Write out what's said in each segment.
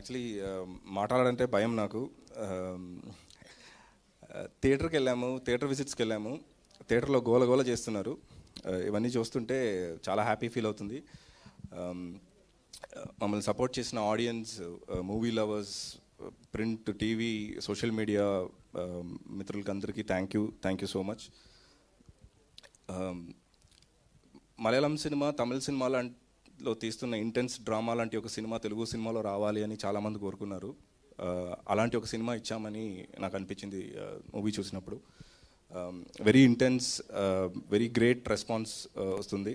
Actually మాట్లాడాలంటే భయం నాకు. థియేటర్కి వెళ్ళాము, థియేటర్ విజిట్స్కి వెళ్ళాము, థియేటర్లో గోల గోల చేస్తున్నారు. ఇవన్నీ చూస్తుంటే చాలా హ్యాపీ ఫీల్ అవుతుంది. మమ్మల్ని సపోర్ట్ చేసిన audience, movie lovers, print, TV, social media మిత్రులకి అందరికీ thank you so much. Malayalam cinema, Tamil సినిమాలో తీస్తున్న ఇంటెన్స్ డ్రామా లాంటి ఒక సినిమా తెలుగు సినిమాలో రావాలి అని చాలామంది కోరుకున్నారు. అలాంటి ఒక సినిమా ఇచ్చామని నాకు అనిపించింది మూవీ చూసినప్పుడు. Very intense, very great response వస్తుంది.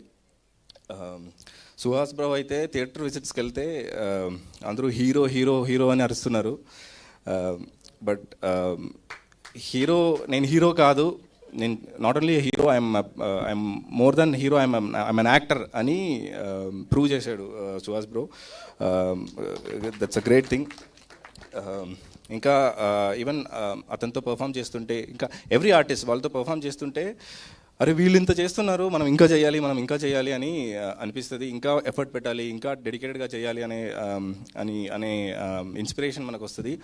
సుహాస్ బ్రో అయితే థియేటర్ విజిట్స్కి వెళ్తే అందరూ హీరో హీరో హీరో అని అరుస్తున్నారు. బట్ నేను హీరో కాదు, నేను not only hero, I'm more than hero, I'm an actor అని ప్రూవ్ చేశాడు Suhas bro. That's a great thing. ఇంకా ఈవెన్ అతనితో పర్ఫామ్ చేస్తుంటే, ఇంకా ఎవ్రీ ఆర్టిస్ట్ వాళ్ళతో పర్ఫామ్ చేస్తుంటే, అరే వీళ్ళు ఇంత చేస్తున్నారు, మనం ఇంకా చేయాలి అని అనిపిస్తుంది. ఇంకా ఎఫర్ట్ పెట్టాలి, ఇంకా డెడికేటెడ్గా చేయాలి అనే ఇన్స్పిరేషన్ మనకు వస్తుంది.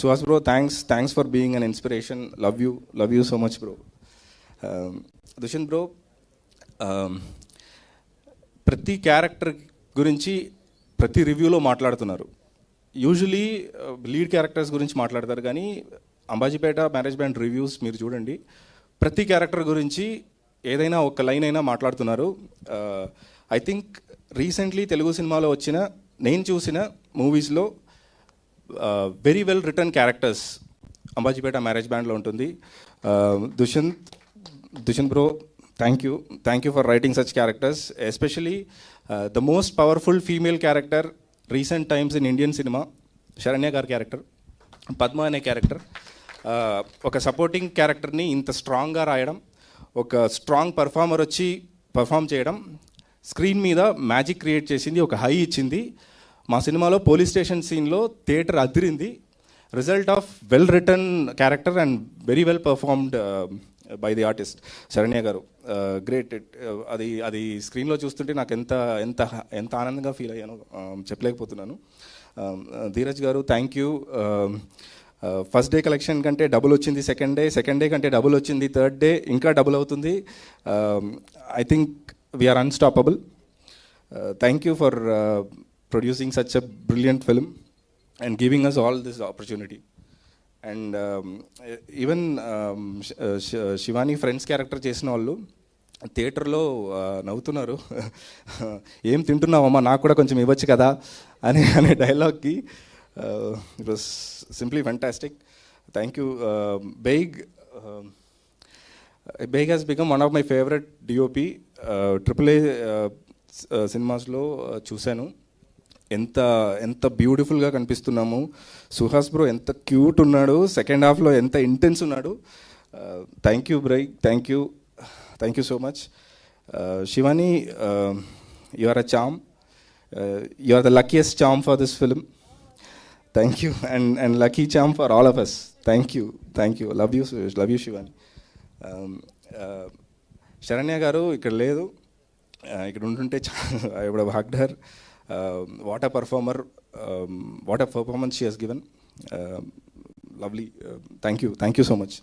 Suhas bro, thanks for being an inspiration. Love you so much bro. Dushyant bro, ప్రతి క్యారెక్టర్ గురించి ప్రతి రివ్యూలో మాట్లాడుతున్నారు. యూజువలీ లీడ్ క్యారెక్టర్స్ గురించి మాట్లాడతారు, కానీ అంబాజీపేట మ్యారేజ్ బ్యాండ్ రివ్యూస్ మీరు చూడండి, ప్రతి క్యారెక్టర్ గురించి ఏదైనా ఒక లైన్ అయినా మాట్లాడుతున్నారు. ఐ థింక్ రీసెంట్లీ తెలుగు సినిమాలో వచ్చిన, నేను చూసిన మూవీస్లో very well written characters Ambajipeta marriage బ్యాండ్లో ఉంటుంది. Dushyant bro, thank you for writing such characters. Especially the most powerful female character recent times in Indian cinema, Sharanya గారి క్యారెక్టర్, పద్మ అనే క్యారెక్టర్. ఒక సపోర్టింగ్ క్యారెక్టర్ని ఇంత స్ట్రాంగ్గా రాయడం, ఒక స్ట్రాంగ్ పర్ఫార్మర్ వచ్చి పర్ఫామ్ చేయడం, స్క్రీన్ మీద మ్యాజిక్ క్రియేట్ చేసింది, ఒక హై ఇచ్చింది. మా సినిమాలో పోలీస్ స్టేషన్ సీన్లో theatre Adirindi. Result of well return character and very well performed by the artist Saranya గారు. గ్రేట్. అది స్క్రీన్లో చూస్తుంటే నాకు ఎంత ఆనందంగా ఫీల్ అయ్యానో చెప్పలేకపోతున్నాను. Dheeraj garu, thank you. First day collection కంటే డబుల్ వచ్చింది సెకండ్ డే కంటే డబుల్ వచ్చింది థర్డ్ డే, ఇంకా డబుల్ అవుతుంది. I think we are unstoppable. Thank you for producing such a brilliant film and giving us all this opportunity. And even Shivani friends character చేసిన వాళ్ళు థియేటర్లో నవ్వుతున్నారు. ఏం తింటున్నావమ్మా, నాకు కూడా కొంచెం ఇవ్వచ్చు కదా అనే డైలాగ్కి. It was simply fantastic. Thank you. Baig has become one of my favourite DOP. AAA సినిమాస్లో చూశాను. ఎంత బ్యూటిఫుల్గా కనిపిస్తున్నాము. సుహాస్ బ్రో ఎంత క్యూట్ ఉన్నాడు, సెకండ్ హాఫ్లో ఎంత ఇంటెన్స్ ఉన్నాడు. Thank you bro, thank you so much. Shivani, you are a charm, you are the luckiest charm for this film. Thank you and lucky charm for all of us. Thank you. Love you Shivani. Saranya గారు ఇక్కడ లేదు, ఇక్కడ ఉంటుంటే I would have hugged her. What a performer, what a performance she has given. Lovely. Thank you so much.